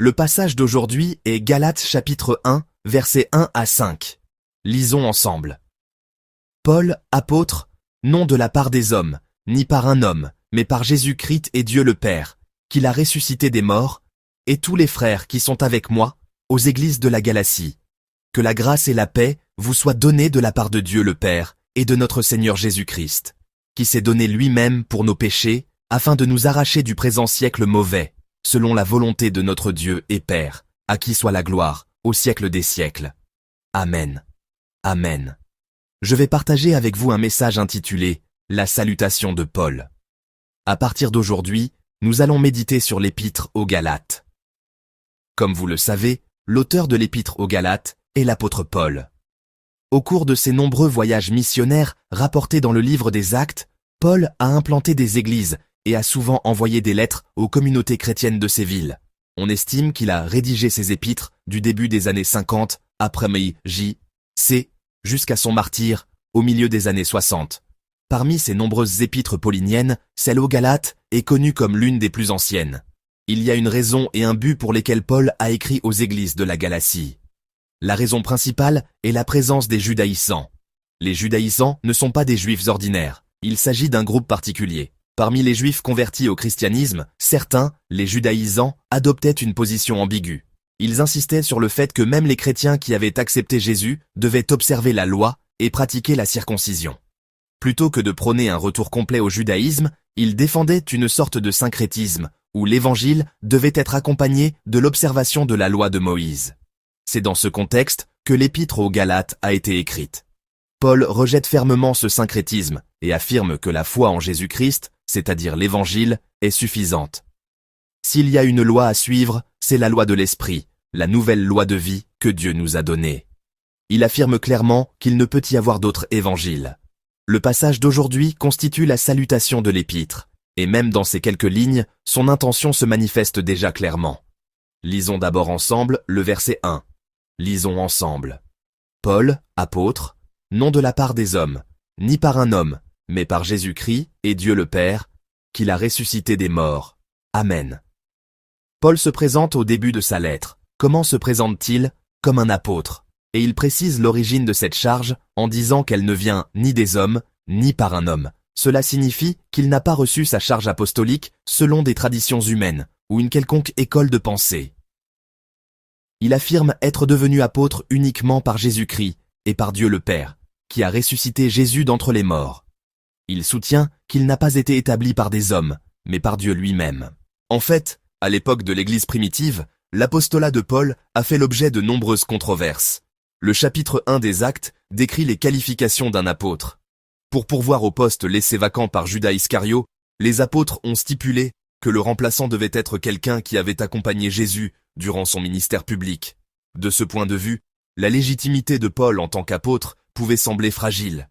Le passage d'aujourd'hui est Galates chapitre 1, versets 1 à 5. Lisons ensemble. Paul, apôtre, non de la part des hommes, ni par un homme, mais par Jésus-Christ et Dieu le Père, qui l'a ressuscité des morts, et tous les frères qui sont avec moi, aux églises de la Galatie. Que la grâce et la paix vous soient données de la part de Dieu le Père et de notre Seigneur Jésus-Christ, qui s'est donné lui-même pour nos péchés, afin de nous arracher du présent siècle mauvais, selon la volonté de notre Dieu et Père, à qui soit la gloire, au siècle des siècles. Amen. Amen. Je vais partager avec vous un message intitulé « La salutation de Paul ». À partir d'aujourd'hui, nous allons méditer sur l'épître aux Galates. Comme vous le savez, l'auteur de l'épître aux Galates est l'apôtre Paul. Au cours de ses nombreux voyages missionnaires rapportés dans le livre des Actes, Paul a implanté des églises et a souvent envoyé des lettres aux communautés chrétiennes de ces villes. On estime qu'il a rédigé ses épîtres du début des années 50 après J.C. jusqu'à son martyre au milieu des années 60. Parmi ces nombreuses épîtres pauliniennes, celle aux Galates est connue comme l'une des plus anciennes. Il y a une raison et un but pour lesquels Paul a écrit aux églises de la Galatie. La raison principale est la présence des judaïsants. Les judaïsants ne sont pas des juifs ordinaires, il s'agit d'un groupe particulier. Parmi les juifs convertis au christianisme, certains, les judaïsants, adoptaient une position ambiguë. Ils insistaient sur le fait que même les chrétiens qui avaient accepté Jésus devaient observer la loi et pratiquer la circoncision. Plutôt que de prôner un retour complet au judaïsme, ils défendaient une sorte de syncrétisme, où l'évangile devait être accompagné de l'observation de la loi de Moïse. C'est dans ce contexte que l'épître aux Galates a été écrite. Paul rejette fermement ce syncrétisme et affirme que la foi en Jésus-Christ, c'est-à-dire l'évangile, est suffisante. S'il y a une loi à suivre, c'est la loi de l'esprit, la nouvelle loi de vie que Dieu nous a donnée. Il affirme clairement qu'il ne peut y avoir d'autre évangile. Le passage d'aujourd'hui constitue la salutation de l'épître, et même dans ces quelques lignes, son intention se manifeste déjà clairement. Lisons d'abord ensemble le verset 1. Lisons ensemble. Paul, apôtre, non de la part des hommes, ni par un homme, mais par Jésus-Christ et Dieu le Père, qui l'a ressuscité des morts. Amen. Paul se présente au début de sa lettre. Comment se présente-t-il? Comme un apôtre. Et il précise l'origine de cette charge en disant qu'elle ne vient ni des hommes, ni par un homme. Cela signifie qu'il n'a pas reçu sa charge apostolique selon des traditions humaines ou une quelconque école de pensée. Il affirme être devenu apôtre uniquement par Jésus-Christ et par Dieu le Père, qui a ressuscité Jésus d'entre les morts. Il soutient qu'il n'a pas été établi par des hommes, mais par Dieu lui-même. En fait, à l'époque de l'Église primitive, l'apostolat de Paul a fait l'objet de nombreuses controverses. Le chapitre 1 des Actes décrit les qualifications d'un apôtre. Pour pourvoir au poste laissé vacant par Judas Iscario, les apôtres ont stipulé que le remplaçant devait être quelqu'un qui avait accompagné Jésus durant son ministère public. De ce point de vue, la légitimité de Paul en tant qu'apôtre pouvait sembler fragile.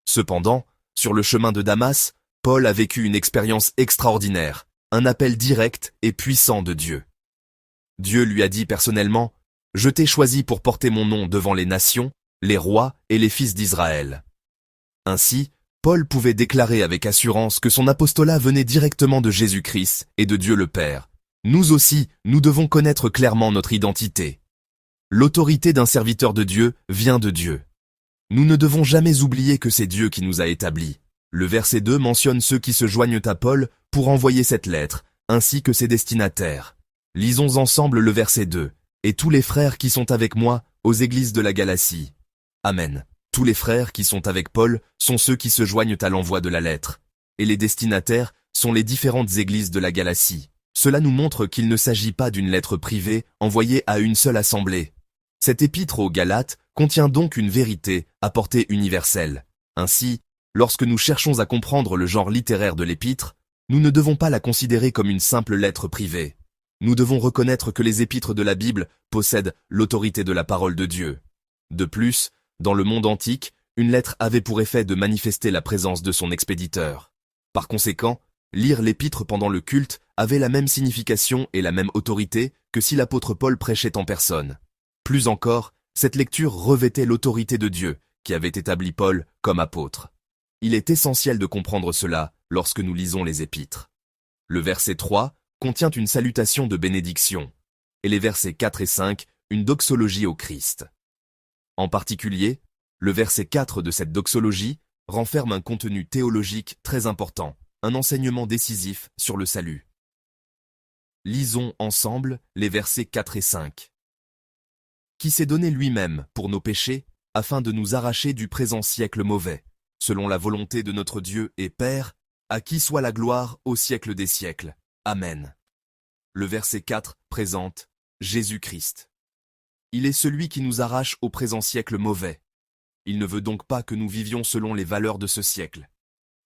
Cependant, sur le chemin de Damas, Paul a vécu une expérience extraordinaire, un appel direct et puissant de Dieu. Dieu lui a dit personnellement « Je t'ai choisi pour porter mon nom devant les nations, les rois et les fils d'Israël. » Ainsi, Paul pouvait déclarer avec assurance que son apostolat venait directement de Jésus-Christ et de Dieu le Père. Nous aussi, nous devons connaître clairement notre identité. L'autorité d'un serviteur de Dieu vient de Dieu. Nous ne devons jamais oublier que c'est Dieu qui nous a établis. Le verset 2 mentionne ceux qui se joignent à Paul pour envoyer cette lettre, ainsi que ses destinataires. Lisons ensemble le verset 2. « Et tous les frères qui sont avec moi aux églises de la Galatie. » Amen. Tous les frères qui sont avec Paul sont ceux qui se joignent à l'envoi de la lettre. Et les destinataires sont les différentes églises de la Galatie. Cela nous montre qu'il ne s'agit pas d'une lettre privée envoyée à une seule assemblée. Cette épître aux Galates contient donc une vérité à portée universelle. Ainsi, lorsque nous cherchons à comprendre le genre littéraire de l'épître, nous ne devons pas la considérer comme une simple lettre privée. Nous devons reconnaître que les épîtres de la Bible possèdent l'autorité de la parole de Dieu. De plus, dans le monde antique, une lettre avait pour effet de manifester la présence de son expéditeur. Par conséquent, lire l'épître pendant le culte avait la même signification et la même autorité que si l'apôtre Paul prêchait en personne. Plus encore, cette lecture revêtait l'autorité de Dieu, qui avait établi Paul comme apôtre. Il est essentiel de comprendre cela lorsque nous lisons les épîtres. Le verset 3 contient une salutation de bénédiction. et les versets 4 et 5, une doxologie au Christ. En particulier, le verset 4 de cette doxologie renferme un contenu théologique très important, un enseignement décisif sur le salut. Lisons ensemble les versets 4 et 5. Qui s'est donné lui-même pour nos péchés, afin de nous arracher du présent siècle mauvais, selon la volonté de notre Dieu et Père, à qui soit la gloire au siècle des siècles. Amen. Le verset 4 présente Jésus-Christ. Il est celui qui nous arrache au présent siècle mauvais. Il ne veut donc pas que nous vivions selon les valeurs de ce siècle.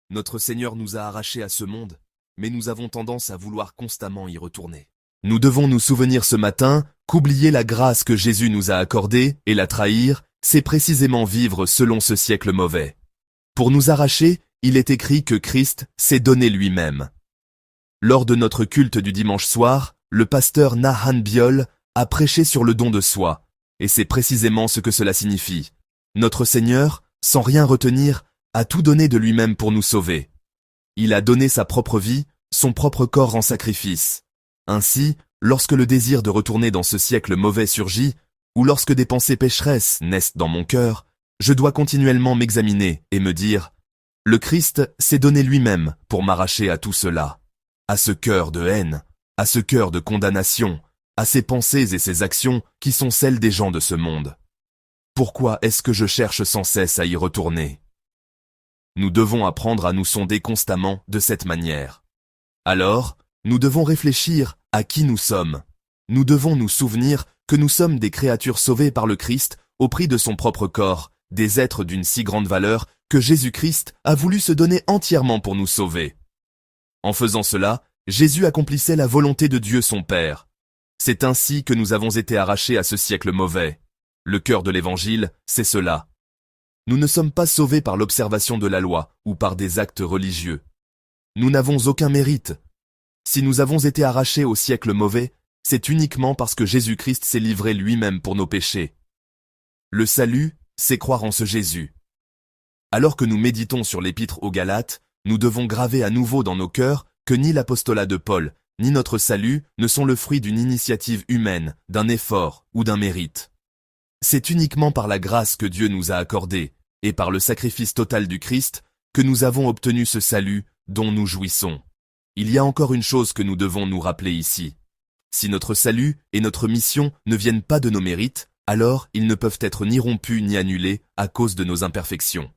Notre Seigneur nous a arrachés à ce monde, mais nous avons tendance à vouloir constamment y retourner. Nous devons nous souvenir ce matin qu'oublier la grâce que Jésus nous a accordée et la trahir, c'est précisément vivre selon ce siècle mauvais. Pour nous arracher, il est écrit que Christ s'est donné lui-même. Lors de notre culte du dimanche soir, le pasteur Nahan Biol a prêché sur le don de soi, et c'est précisément ce que cela signifie. Notre Seigneur, sans rien retenir, a tout donné de lui-même pour nous sauver. Il a donné sa propre vie, son propre corps en sacrifice. Ainsi, lorsque le désir de retourner dans ce siècle mauvais surgit, ou lorsque des pensées pécheresses naissent dans mon cœur, je dois continuellement m'examiner et me dire « Le Christ s'est donné lui-même pour m'arracher à tout cela, à ce cœur de haine, à ce cœur de condamnation, à ces pensées et ces actions qui sont celles des gens de ce monde. Pourquoi est-ce que je cherche sans cesse à y retourner ?» Nous devons apprendre à nous sonder constamment de cette manière. Alors, nous devons réfléchir à qui nous sommes. Nous devons nous souvenir que nous sommes des créatures sauvées par le Christ au prix de son propre corps, des êtres d'une si grande valeur que Jésus-Christ a voulu se donner entièrement pour nous sauver. En faisant cela, Jésus accomplissait la volonté de Dieu son Père. C'est ainsi que nous avons été arrachés à ce siècle mauvais. Le cœur de l'Évangile, c'est cela. Nous ne sommes pas sauvés par l'observation de la loi ou par des actes religieux. Nous n'avons aucun mérite. Si nous avons été arrachés au siècle mauvais, c'est uniquement parce que Jésus-Christ s'est livré lui-même pour nos péchés. Le salut, c'est croire en ce Jésus. Alors que nous méditons sur l'épître aux Galates, nous devons graver à nouveau dans nos cœurs que ni l'apostolat de Paul, ni notre salut ne sont le fruit d'une initiative humaine, d'un effort ou d'un mérite. C'est uniquement par la grâce que Dieu nous a accordée, et par le sacrifice total du Christ, que nous avons obtenu ce salut dont nous jouissons. Il y a encore une chose que nous devons nous rappeler ici. Si notre salut et notre mission ne viennent pas de nos mérites, alors ils ne peuvent être ni rompus ni annulés à cause de nos imperfections.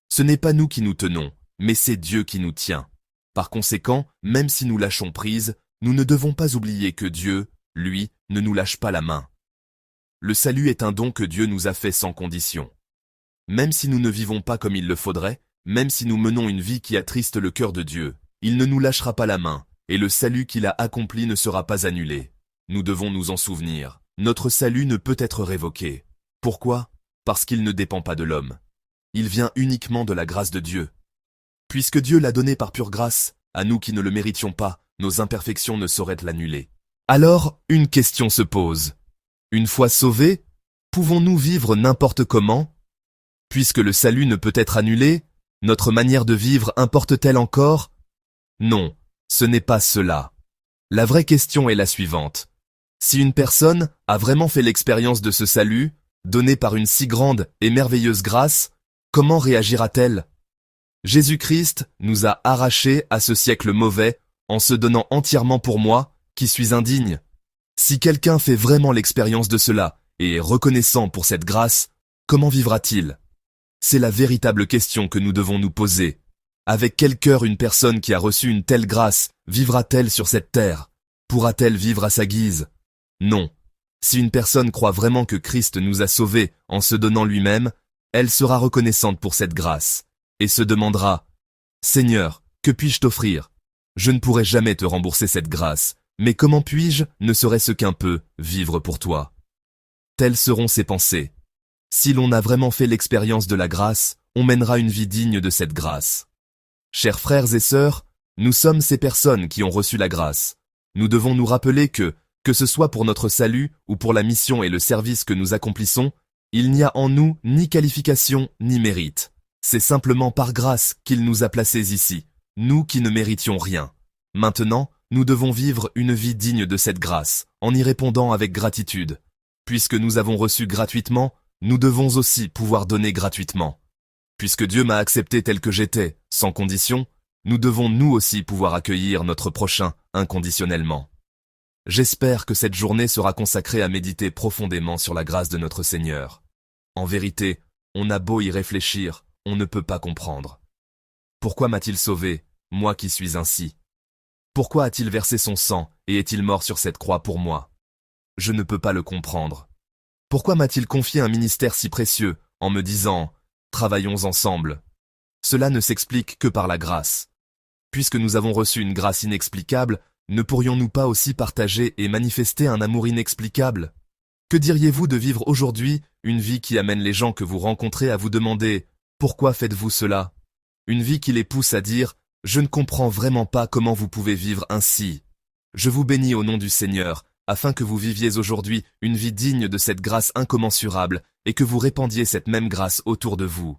Ce n'est pas nous qui nous tenons, mais c'est Dieu qui nous tient. Par conséquent, même si nous lâchons prise, nous ne devons pas oublier que Dieu, lui, ne nous lâche pas la main. Le salut est un don que Dieu nous a fait sans condition. Même si nous ne vivons pas comme il le faudrait, même si nous menons une vie qui attriste le cœur de Dieu, il ne nous lâchera pas la main, et le salut qu'il a accompli ne sera pas annulé. Nous devons nous en souvenir. Notre salut ne peut être révoqué. Pourquoi ? Parce qu'il ne dépend pas de l'homme. Il vient uniquement de la grâce de Dieu. Puisque Dieu l'a donné par pure grâce, à nous qui ne le méritions pas, nos imperfections ne sauraient l'annuler. Alors, une question se pose. Une fois sauvés, pouvons-nous vivre n'importe comment ? Puisque le salut ne peut être annulé, notre manière de vivre importe-t-elle encore ? Non, ce n'est pas cela. La vraie question est la suivante. Si une personne a vraiment fait l'expérience de ce salut, donné par une si grande et merveilleuse grâce, comment réagira-t-elle ? Jésus-Christ nous a arrachés à ce siècle mauvais en se donnant entièrement pour moi, qui suis indigne. Si quelqu'un fait vraiment l'expérience de cela et est reconnaissant pour cette grâce, comment vivra-t-il ? C'est la véritable question que nous devons nous poser. Avec quel cœur une personne qui a reçu une telle grâce vivra-t-elle sur cette terre ? Pourra-t-elle vivre à sa guise ? Non. Si une personne croit vraiment que Christ nous a sauvés en se donnant lui-même, elle sera reconnaissante pour cette grâce, et se demandera « Seigneur, que puis-je t'offrir ? Je ne pourrai jamais te rembourser cette grâce, mais comment puis-je, ne serait-ce qu'un peu, vivre pour toi ?» Telles seront ses pensées. Si l'on a vraiment fait l'expérience de la grâce, on mènera une vie digne de cette grâce. Chers frères et sœurs, nous sommes ces personnes qui ont reçu la grâce. Nous devons nous rappeler que ce soit pour notre salut ou pour la mission et le service que nous accomplissons, il n'y a en nous ni qualification ni mérite. C'est simplement par grâce qu'il nous a placés ici, nous qui ne méritions rien. Maintenant, nous devons vivre une vie digne de cette grâce, en y répondant avec gratitude. Puisque nous avons reçu gratuitement, nous devons aussi pouvoir donner gratuitement. Puisque Dieu m'a accepté tel que j'étais, sans condition, nous devons nous aussi pouvoir accueillir notre prochain inconditionnellement. J'espère que cette journée sera consacrée à méditer profondément sur la grâce de notre Seigneur. En vérité, on a beau y réfléchir, on ne peut pas comprendre. Pourquoi m'a-t-il sauvé, moi qui suis ainsi? Pourquoi a-t-il versé son sang et est-il mort sur cette croix pour moi? Je ne peux pas le comprendre. Pourquoi m'a-t-il confié un ministère si précieux en me disant « Travaillons ensemble ». Cela ne s'explique que par la grâce. Puisque nous avons reçu une grâce inexplicable, ne pourrions-nous pas aussi partager et manifester un amour inexplicable? Que diriez-vous de vivre aujourd'hui une vie qui amène les gens que vous rencontrez à vous demander « Pourquoi faites-vous cela ?» Une vie qui les pousse à dire « Je ne comprends vraiment pas comment vous pouvez vivre ainsi. » Je vous bénis au nom du Seigneur, afin que vous viviez aujourd'hui une vie digne de cette grâce incommensurable et que vous répandiez cette même grâce autour de vous.